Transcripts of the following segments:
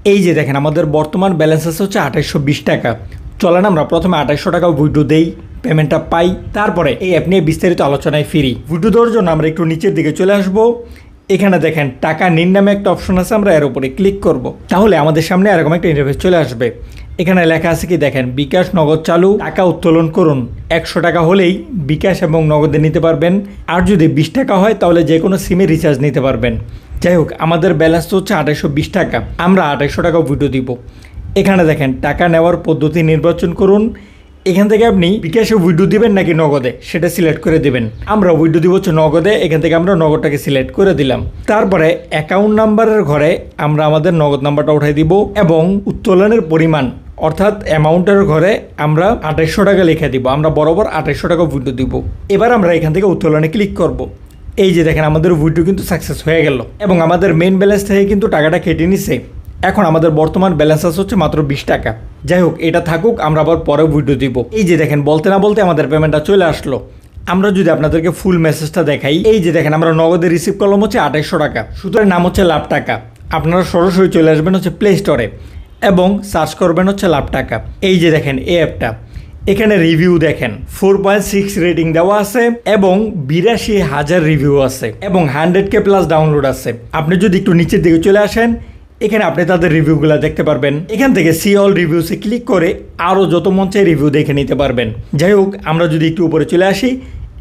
এই যে দেখেন আমাদের বর্তমান ব্যালেন্স আছে হচ্ছে 2820 টাকা। চলেন আমরা প্রথমে 2800 টাকা উইথড্র দেই, পেমেন্টটা পাই, তারপরে এই অ্যাপ নিয়ে বিস্তারিত আলোচনায় ফিরি। উইথড্র দেওয়ার জন্য আমরা একটু নিচের দিকে চলে আসব। এখানে দেখেন টাকা নিন নামে একটা অপশন আছে, আমরা এর উপরে ক্লিক করব। তাহলে আমাদের সামনে এরকম একটা ইন্টারফেস চলে আসবে। এখানে লেখা আছে কি দেখেন, বিকাশ নগদ চালু, টাকা উত্তোলন করুন। 100 টাকা হলেই বিকাশ এবং নগদে নিতে পারবেন, আর যদি 20 টাকা হয় তাহলে যে কোনো সিমে রিচার্জ নিতে পারবেন। যাই হোক, আমাদের ব্যালেন্স তো হচ্ছে 2820 টাকা, আমরা 2800 টাকা উইথড্র দিব। এখানে দেখেন টাকা নেওয়ার পদ্ধতি নির্বাচন করুন। এখান থেকে আপনি বিকাশে উইথড্র দিবেন নাকি নগদে সেটা সিলেক্ট করে দিবেন। আমরা উইথড্র দিব হচ্ছে নগদে, এখান থেকে আমরা নগদটাকে সিলেক্ট করে দিলাম। তারপরে অ্যাকাউন্ট নাম্বারের ঘরে আমরা আমাদের নগদ নাম্বারটা উঠাই দিব এবং উত্তোলনের পরিমাণ অর্থাৎ অ্যামাউন্টের ঘরে আমরা 2800 টাকা লিখে দিব। আমরা বরাবর 2800 টাকা উইথড্র দিব। এবার আমরা এখান থেকে উত্তোলনে ক্লিক করব। এই যে দেখেন আমাদের উইথড্র কিন্তু সাকসেস হয়ে গেল এবং আমাদের মেইন ব্যালেন্স থেকে কিন্তু টাকাটা কেটে নিছে। এখন আমাদের বর্তমান ব্যালেন্স আছে হচ্ছে মাত্র 20 টাকা। যাই হোক, এটা থাকুক, আমরা আবার পরে উইথড্র দিব। এই যে দেখেন বলতে না বলতে আমাদের পেমেন্টটা চলে আসলো। আমরা যদি আপনাদেরকে ফুল মেসেজটা দেখাই, এই যে দেখেন আমরা নগদে রিসিভ করলাম হচ্ছে 2800 টাকা। সুতরাং নাম হচ্ছে লাভ টাকা। আপনারা সরাসরি চলে আসবেন হচ্ছে প্লে স্টোরে এবং সার্চ করবেন হচ্ছে লাভ টাকা। এই যে দেখেন এই অ্যাপটা, এখানে রিভিউ দেখেন 4.6 রেটিং দেওয়া আছে এবং 82,000 রিভিউ আছে এবং 100K প্লাস ডাউনলোড আছে। আপনি যদি একটু নিচের দিকে চলে আসেন, এখানে আপনি তাদের রিভিউগুলো দেখতে পারবেন। এখান থেকে সি অল রিভিউসে ক্লিক করে আরও যত মন চাই রিভিউ দেখে নিতে পারবেন। যাই হোক, আমরা যদি একটু উপরে চলে আসি,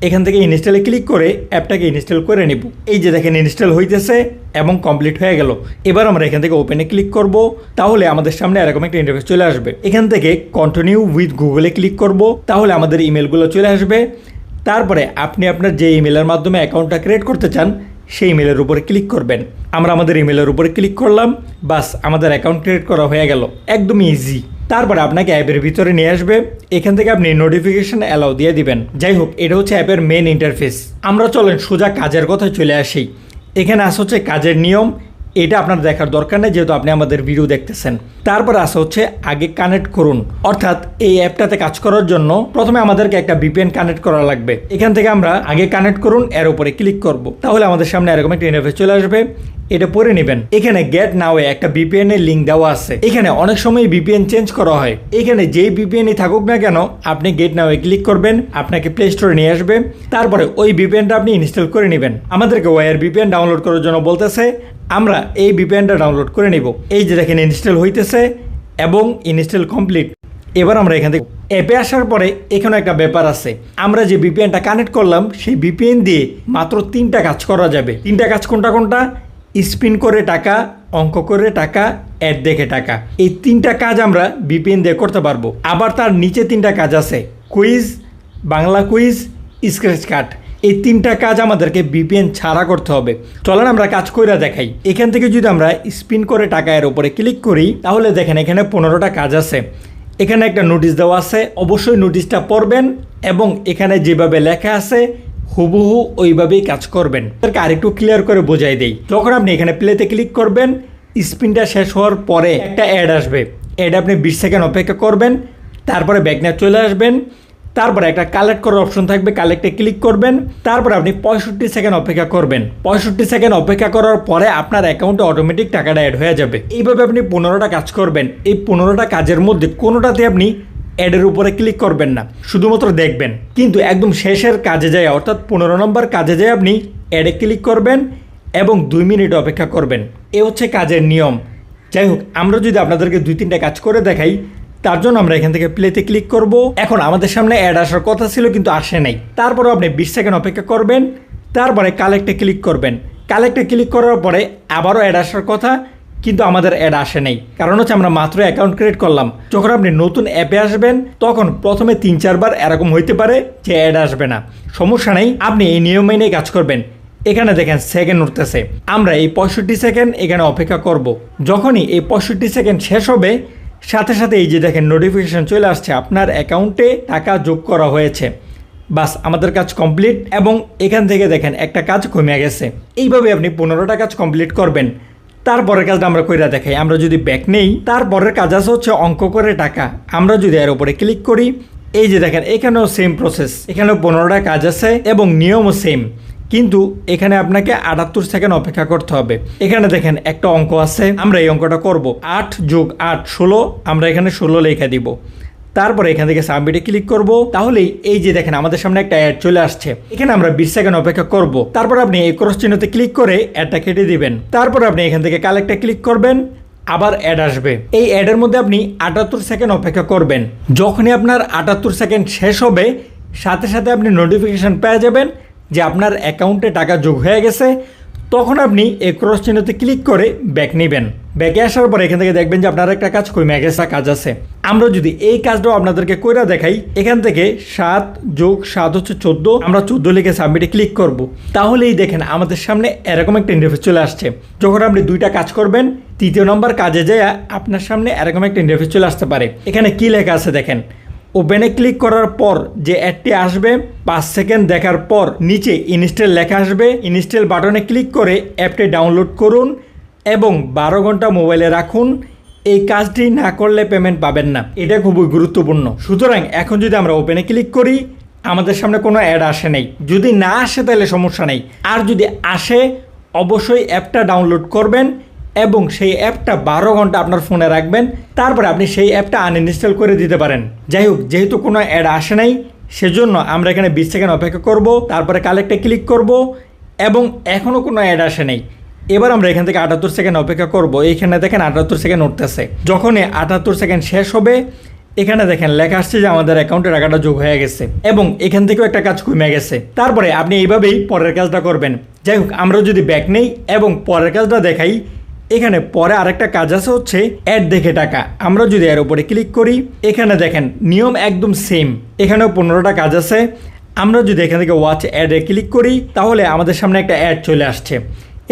এখান থেকে ইনস্টলে ক্লিক করে অ্যাপটাকে ইনস্টল করে নেব। এই যে দেখেন ইনস্টল হইতেছে এবং কমপ্লিট হয়ে গেল। এবার আমরা এখান থেকে ওপেনে ক্লিক করব। তাহলে আমাদের সামনে এরকম একটা ইন্টারফেস চলে আসবে। এখান থেকে কন্টিনিউ উইথ গুগলে ক্লিক করব। তাহলে আমাদের ইমেলগুলো চলে আসবে। তারপরে আপনি আপনার যে ইমেলের মাধ্যমে অ্যাকাউন্টটা ক্রিয়েট করতে চান সেই ইমেলের উপরে ক্লিক করবেন। আমরা আমাদের ইমেলের উপরে ক্লিক করলাম, বাস আমাদের অ্যাকাউন্ট ক্রিয়েট করা হয়ে গেল। একদমই ইজি। তারপরে আপনাকে অ্যাপের ভিতরে নিয়ে আসবে। এখান থেকে আপনি নোটিফিকেশন অ্যালাউ দিয়ে দিবেন। যাই হোক, এটা হচ্ছে অ্যাপের মেন ইন্টারফেস। আমরা চলেন সোজা কাজের কথায় চলে আসি। এখানে আসা হচ্ছে কাজের নিয়ম। এটা আপনার দেখার দরকার নেই যেহেতু আপনি আমাদের ভিডিও দেখতেছেন। তারপর আসা হচ্ছে আগে কানেক্ট করুন, অর্থাৎ এই অ্যাপটাতে কাজ করার জন্য প্রথমে আমাদেরকে একটা ভিপিএন কানেক্ট করা লাগবে। এখান থেকে আমরা আগে কানেক্ট করুন এর উপরে ক্লিক করব। তাহলে আমাদের সামনে এরকম একটা ইন্টারফেস চলে আসবে। এটা পড়ে নেবেন। এখানে গেট নাও এ একটা ভিপিএন এর লিঙ্ক দেওয়া আছে। এখানে অনেক সময় ভিপিএন চেঞ্জ করা হয়। এখানে যেই ভিপিএনই থাকুক না কেন, আপনি গেট নাও এ ক্লিক করবেন, আপনাকে প্লে স্টোরে নিয়ে আসবে। তারপরে ওই ভিপিএনটা আপনি ইনস্টল করে নেবেন। আমাদেরকে ওয়ার ভিপিএন ডাউনলোড করার জন্য বলতেছে, আমরা এই ভিপিএনটা ডাউনলোড করে নিব। এই যে দেখেন ইনস্টল হইতেছে এবং ইনস্টল কমপ্লিট। এবার আমরা এখান থেকে অ্যাপে আসার পরে এখানে একটা ব্যাপার আছে। আমরা যে ভিপিএনটা কানেক্ট করলাম সেই ভিপিএন দিয়ে মাত্র 3টা কাজ করা যাবে। 3টা কাজ কোনটা কোনটা? স্পিন করে টাকা, অঙ্ক করে টাকা, অ্যাড দেখে টাকা। এই 3টা কাজ আমরা ভিপিএন দিয়ে করতে পারবো। আবার তার নিচে 3টা কাজ আছে, quiz, Bangla quiz, scratch card. এই 3টা কাজ আমাদেরকে ভিপিএন ছাড়া করতে হবে। চলেন আমরা কাজ কইরা দেখাই। এখান থেকে যদি আমরা স্পিন করে টাকা এর উপরে ক্লিক করি, তাহলে দেখেন এখানে 15টা কাজ আছে। এখানে একটা নোটিশ দেওয়া আছে, অবশ্যই নোটিশটা পড়বেন এবং এখানে যেভাবে লেখা আছে হুবহু ওইভাবেই কাজ করবেন। তাদেরকে আরেকটু ক্লিয়ার করে বোঝাই দেই। যখন আপনি এখানে প্লেতে ক্লিক করবেন, স্পিনটা শেষ হওয়ার পরে একটা অ্যাড আসবে। অ্যাড আপনি 20 সেকেন্ড অপেক্ষা করবেন, তারপরে ব্যাক নিয়ে চলে আসবেন। তারপরে একটা কালেক্ট করার অপশন থাকবে, কালেক্টে ক্লিক করবেন। তারপরে আপনি 65 সেকেন্ড অপেক্ষা করবেন। 65 সেকেন্ড অপেক্ষা করার পরে আপনার অ্যাকাউন্টে অটোমেটিক টাকাটা অ্যাড হয়ে যাবে। এইভাবে আপনি 15টা কাজ করবেন। এই 15টা কাজের মধ্যে কোনোটাতে আপনি অ্যাডের উপরে ক্লিক করবেন না, শুধুমাত্র দেখবেন। কিন্তু একদম শেষের কাজে যায়, অর্থাৎ 15 নম্বর কাজে যায় আপনি অ্যাডে ক্লিক করবেন এবং 2 মিনিট অপেক্ষা করবেন। এ হচ্ছে কাজের নিয়ম। যাই হোক, আমরা যদি আপনাদেরকে 2-3টা কাজ করে দেখাই, তার জন্য আমরা এখান থেকে প্লেতে ক্লিক করব। এখন আমাদের সামনে অ্যাড আসার কথা ছিল কিন্তু আসে নাই। তারপরেও আপনি 20 সেকেন্ড অপেক্ষা করবেন, তারপরে কালেক্টে ক্লিক করবেন। কালেক্টে ক্লিক করার পরে আবারও অ্যাড আসার কথা, কিন্তু আমাদের অ্যাড আসে নাই। কারণ হচ্ছে আমরা মাত্র অ্যাকাউন্ট ক্রিয়েট করলাম। যখন আপনি নতুন অ্যাপে আসবেন তখন প্রথমে 3-4 বার এরকম হইতে পারে যে অ্যাড আসবে না। সমস্যা নেই, আপনি এই নিয়ম মেনে কাজ করবেন। এখানে দেখেন সেকেন্ড উঠতেছে, আমরা এই 65 সেকেন্ড এখানে অপেক্ষা করব। যখনই এই 65 সেকেন্ড শেষ হবে, সাথে সাথে এই যে দেখেন নোটিফিকেশন চলে আসছে, আপনার অ্যাকাউন্টে টাকা যোগ করা হয়েছে। বাস আমাদের কাজ কমপ্লিট এবং এখান থেকে দেখেন একটা কাজ কমে গেছে। এইভাবে আপনি 15টা কাজ কমপ্লিট করবেন। তারপরের কাজটা আমরা কইরা দেখাই। আমরা যদি ব্যাক নেই, তারপরের কাজ আছে হচ্ছে অঙ্ক করে টাকা। আমরা যদি এর উপরে ক্লিক করি, এই যে দেখেন এখানেও সেম প্রসেস। এখানেও 15টা কাজ আছে এবং নিয়মও সেম। কিন্তু এখানে আপনাকে 78 সেকেন্ড অপেক্ষা করতে হবে। এখানে দেখেন একটা অঙ্ক আছে, আমরা এই অঙ্কটা করব। 8 + 8 16, আমরা এখানে 16 লিখে দিব। তারপরে এখান থেকে সাবমিটে ক্লিক করব। তাহলেই এই যে দেখেন আমাদের সামনে একটা অ্যাড চলে আসছে। এখানে আমরা 20 সেকেন্ড অপেক্ষা করব। তারপর আপনি এই ক্রস চিহ্নতে ক্লিক করে অ্যাডটা কেটে দিবেন। তারপর আপনি এখান থেকে কালেক্টে ক্লিক করবেন, আবার অ্যাড আসবে। এই অ্যাডের মধ্যে আপনি 78 সেকেন্ড অপেক্ষা করবেন। যখনই আপনার 78 সেকেন্ড শেষ হবে, সাথে সাথে আপনি নোটিফিকেশন পেয়ে যাবেন যে আপনার অ্যাকাউন্টে টাকা যোগ হয়ে গেছে। তখন আপনি এই ক্রস চিহ্নতে ক্লিক করে ব্যাক নেবেন। ব্যাকে আসার পর এখান থেকে দেখবেন যে আপনার একটা কাজ কমে গেছে, কাজ আছে। আমরা যদি এই কাজটাও আপনাদেরকে কইরা দেখাই, এখান থেকে 7 + 7 হচ্ছে 14, আমরা 14 লিখে সাবমিটে ক্লিক করব। তাহলেই দেখেন আমাদের সামনে এরকম একটা ইন্টারফেস চলে আসছে। যখন আপনি দুইটা কাজ করবেন, তৃতীয় নম্বর কাজে যায় আপনার সামনে এরকম একটা ইন্টারফেস চলে আসতে পারে। এখানে কি লেখা আছে দেখেন, ওপেনে ক্লিক করার পর যে অ্যাডটি আসবে, 5 সেকেন্ড দেখার পর নিচে ইনস্টল লেখা আসবে। ইনস্টল বাটনে ক্লিক করে অ্যাপটি ডাউনলোড করুন এবং 12 ঘন্টা মোবাইলে রাখুন। এই কাজটি না করলে পেমেন্ট পাবেন না, এটা খুবই গুরুত্বপূর্ণ। সুতরাং এখন যদি আমরা ওপেনে ক্লিক করি, আমাদের সামনে কোনো অ্যাড আসে নাই। যদি না আসে তাহলে সমস্যা নেই, আর যদি আসে অবশ্যই অ্যাপটা ডাউনলোড করবেন এবং সেই অ্যাপটা 12 ঘন্টা আপনার ফোনে রাখবেন। তারপরে আপনি সেই অ্যাপটা আনইনস্টল করে দিতে পারেন। যাই হোক, যেহেতু কোনো অ্যাড আসে নাই, সেজন্য আমরা এখানে 20 সেকেন্ড অপেক্ষা করব। তারপরে কালেক্টে ক্লিক করব এবং এখনও কোনো অ্যাড আসে নাই। এবার আমরা এখান থেকে 78 সেকেন্ড অপেক্ষা করব। এইখানে দেখেন 78 সেকেন্ড উঠতেছে। যখনই 78 সেকেন্ড শেষ হবে, এখানে দেখেন লেখা আসছে যে আমাদের অ্যাকাউন্টে টাকাটা যোগ হয়ে গেছে এবং এখান থেকেও একটা কাজ কমে গেছে। তারপরে আপনি এইভাবেই পরের কাজটা করবেন। যাই হোক, আমরা যদি ব্যাক নেই এবং পরের কাজটা দেখাই, এখানে পরে আরেকটা কাজ আছে হচ্ছে অ্যাড দেখে টাকা। আমরা যদি এর উপরে ক্লিক করি, এখানে দেখেন নিয়ম একদম সেম। এখানেও 15টা কাজ আছে। আমরা যদি এখান থেকে ওয়াচ অ্যাডে ক্লিক করি, তাহলে আমাদের সামনে একটা অ্যাড চলে আসছে।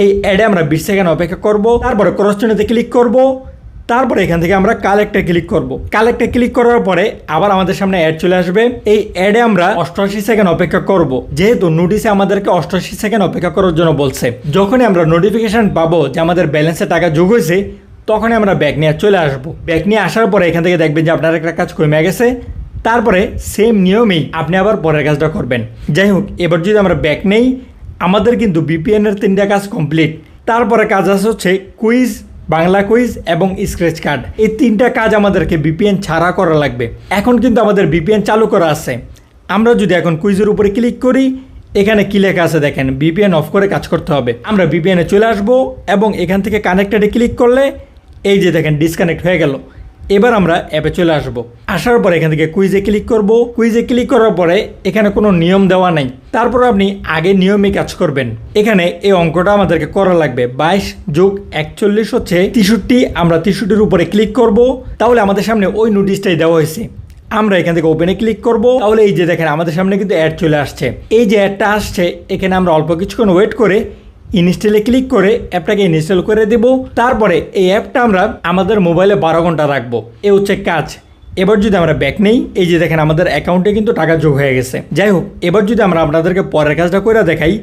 এই অ্যাডে আমরা 20 সেকেন্ড অপেক্ষা করব। তারপরে ক্রস চিহ্নতে ক্লিক করব। তারপরে এখান থেকে আমরা কালেক্টে ক্লিক করব। কালেক্টে ক্লিক করার পরে আবার আমাদের সামনে অ্যাড চলে আসবে। এই অ্যাডে আমরা 88 সেকেন্ড অপেক্ষা করব, যেহেতু নোটিশে আমাদেরকে 88 সেকেন্ড অপেক্ষা করার জন্য বলছে। যখনই আমরা নোটিফিকেশন পাবো যে আমাদের ব্যালেন্সে টাকা যোগ হয়েছে, তখনই আমরা ব্যাক নিয়ে চলে আসবো। ব্যাক নিয়ে আসার পরে এখান থেকে দেখবেন যে আপনার একটা কাজ কমে গেছে। তারপরে সেম নিয়মেই আপনি আবার পরের কাজটা করবেন। যাই হোক, এবার যদি আমরা ব্যাক নেই, আমাদের কিন্তু বিপিএনের 3টা কাজ কমপ্লিট। তারপরে কাজ আছে হচ্ছে কুইজ, বাংলা কুইজ এবং স্ক্র্যাচ কার্ড। এই 3টা কাজ আমাদেরকে বিপিএন ছাড়া করা লাগবে। এখন কিন্তু আমাদের বিপিএন চালু করা আছে। আমরা যদি এখন কুইজের উপরে ক্লিক করি, এখানে কি লেখা আছে দেখেন, বিপিএন অফ করে কাজ করতে হবে। আমরা বিপিএনে চলে আসবো এবং এখান থেকে কানেক্টেডে ক্লিক করলে এই যে দেখেন ডিসকানেক্ট হয়ে গেল। এবার আমরা অ্যাপে চলে আসব। আসার পরে এখান থেকে কুইজে ক্লিক করব। কুইজে ক্লিক করার পরে এখানে কোনো নিয়ম দেওয়া নাই। তারপর আপনি আগে নিয়মে কাজ করবেন। এখানে এই অঙ্কটা আমাদেরকে করা লাগবে। 22 + 41 হচ্ছে 63। আমরা 63-এর উপরে ক্লিক করব। তাহলে আমাদের সামনে ওই নোটিশটাই দেওয়া হয়েছে। আমরা এখান থেকে ওপেনে ক্লিক করব। তাহলে এই যে দেখেন আমাদের সামনে কিন্তু অ্যাড চলে আসছে। এই যে অ্যাডটা আসছে, এখানে আমরা অল্প কিছুক্ষণ ওয়েট করে ইনস্টলে ক্লিক করে অ্যাপটাকে ইনস্টল করে দেব। তারপরে এই অ্যাপটা আমরা আমাদের মোবাইলে 12 ঘন্টা রাখবো। এ হচ্ছে কাজ। এবার যদি আমরা ব্যাক নেই, এই যে দেখেন আমাদের অ্যাকাউন্টে কিন্তু টাকা যোগ হয়ে গেছে। যাই হোক, এবার যদি আমরা আপনাদেরকে পরের কাজটা করে দেখাই,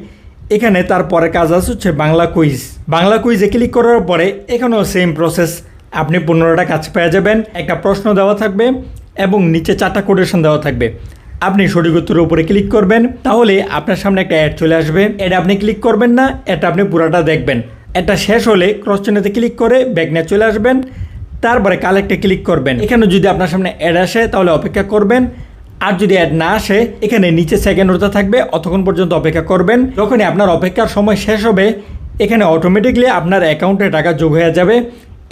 এখানে তার পরের কাজ আছে হচ্ছে বাংলা কুইজ। বাংলা কুইজে ক্লিক করার পরে এখানেও সেম প্রসেস। আপনি 15টা কাজ পেয়ে যাবেন। একটা প্রশ্ন দেওয়া থাকবে এবং নিচে 4টা কোটেশন দেওয়া থাকবে। আপনি সঠিক উত্তরের উপরে ক্লিক করবেন, তাহলে আপনার সামনে একটা অ্যাড চলে আসবে। এটা আপনি ক্লিক করবেন না, এটা আপনি পুরোটা দেখবেন। এটা শেষ হলে ক্রস চিহ্নতে ক্লিক করে ব্যাক নিয়ে চলে আসবেন। তারপরে কালেক্টে ক্লিক করবেন। এখানে যদি আপনার সামনে অ্যাড আসে তাহলে অপেক্ষা করবেন, আর যদি অ্যাড না আসে এখানে নিচে সেকেন্ড ওটা থাকবে, অতক্ষণ পর্যন্ত অপেক্ষা করবেন। যখনই আপনার অপেক্ষার সময় শেষ হবে, এখানে অটোমেটিকলি আপনার অ্যাকাউন্টে টাকা যোগ হয়ে যাবে।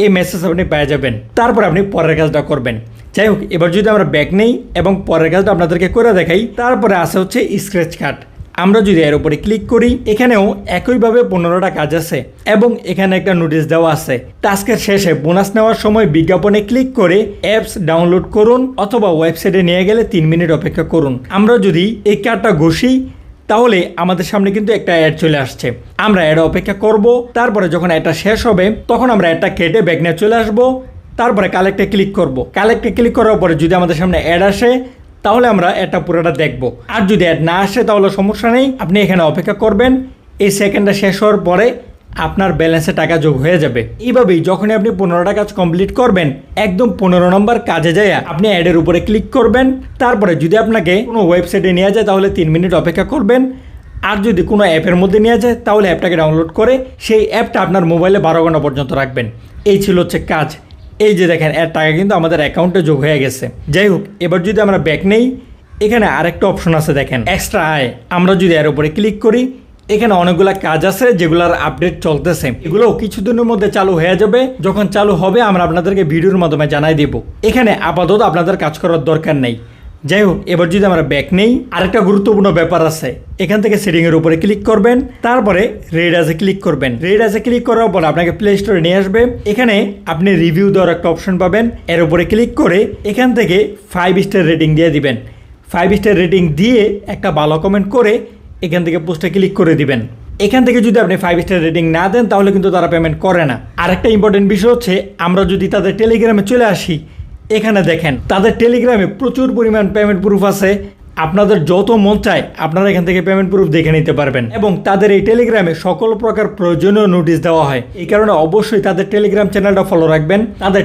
এই মেসেজ আপনি পেয়ে যাবেন। তারপর আপনি পরের কাজটা করবেন। যাই হোক, এবার যদি আমরা ব্যাক নেই এবং পরের কাজটা আপনাদেরকে করে দেখাই, তারপরে আসে হচ্ছে স্ক্র্যাচ কার্ড। আমরা যদি এর উপরে ক্লিক করি, এখানেও একইভাবে 15টা কাজ আছে এবং এখানে একটা নোটিশ দেওয়া আছে। টাস্কের শেষে বোনাস নেওয়ার সময় বিজ্ঞাপনে ক্লিক করে অ্যাপস ডাউনলোড করুন অথবা ওয়েবসাইটে নিয়ে গেলে 3 মিনিট অপেক্ষা করুন। আমরা যদি এই কার্ডটা ঘষি, তাহলে আমাদের সামনে কিন্তু একটা অ্যাড চলে আসছে। আমরা অ্যাড অপেক্ষা করব। তারপরে যখন এটা শেষ হবে, তখন আমরা এটা কেটে ব্যাক নিয়ে চলে আসবো। তারপরে কালেক্টে ক্লিক করব। কালেক্টে ক্লিক করার পরে যদি আমাদের সামনে অ্যাড আসে, তাহলে আমরা এটা পুরোটা দেখব। আর যদি অ্যাড না আসে তাহলে সমস্যা নেই, আপনি এখানে অপেক্ষা করবেন। এই সেকেন্ডটা শেষ হওয়ার পরে আপনার ব্যালেন্সে টাকা যোগ হয়ে যাবে। এইভাবেই যখনই আপনি 15টা কাজ কমপ্লিট করবেন, একদম 15 নম্বর কাজে যায় আপনি অ্যাডের উপরে ক্লিক করবেন। তারপরে যদি আপনাকে কোনো ওয়েবসাইটে নিয়ে যায়, তাহলে 3 মিনিট অপেক্ষা করবেন। আর যদি কোনো অ্যাপের মধ্যে নিয়ে যায় তাহলে অ্যাপটাকে ডাউনলোড করে সেই অ্যাপটা আপনার মোবাইলে 12 ঘন্টা পর্যন্ত রাখবেন। এই ছিল হচ্ছে কাজ। এই যে দেখেন এর টাকা কিন্তু আমাদের অ্যাকাউন্টে যোগ হয়ে গেছে। যাই হোক, এবার যদি আমরা ব্যাক নেই, এখানে আরেকটা অপশন আছে দেখেন এক্সট্রা আয়। আমরা যদি এর উপরে ক্লিক করি, এখানে অনেকগুলা কাজ আছে যেগুলোর আপডেট চলতেছে। এগুলো কিছুদিনের মধ্যে চালু হয়ে যাবে। যখন চালু হবে আমরা আপনাদেরকে ভিডিওর মাধ্যমে জানাই দেব। এখানে আপাতত আপনাদের কাজ করার দরকার নেই। যাই হোক, এবার যদি আমরা ব্যাক নেই, আরেকটা গুরুত্বপূর্ণ ব্যাপার আছে। এখান থেকে সেটিংয়ের উপরে ক্লিক করবেন, তারপরে রেড আজে ক্লিক করবেন। রেড আজে ক্লিক করার পর আপনাকে প্লে স্টোরে নিয়ে আসবে। এখানে আপনি রিভিউ দেওয়ার একটা অপশন পাবেন। এর উপরে ক্লিক করে এখান থেকে 5 স্টার রেটিং দিয়ে দিবেন। 5 স্টার রেটিং দিয়ে একটা ভালো কমেন্ট করে এখান থেকে পোস্টে ক্লিক করে দিবেন। এখান থেকে যদি আপনি 5 স্টার রেটিং না দেন তাহলে কিন্তু তারা পেমেন্ট করে না। আরেকটা ইম্পর্টেন্ট বিষয় হচ্ছে, আমরা যদি তাদের টেলিগ্রামে চলে আসি, এখানে দেখেন তাদের টেলিগ্রামে প্রচুর পরিমাণ পেমেন্ট প্রুফ আছে। আপনাদের যত মন চায় আপনারা এখান থেকে পেমেন্ট প্রুফ দেখে নিতে পারবেন। এবং তাদের এই টেলিগ্রামে সকল প্রকার প্রয়োজনীয় নোটিশ দেওয়া হয়। এই কারণে অবশ্যই তাদের টেলিগ্রাম চ্যানেলটা ফলো রাখবেন। তাদের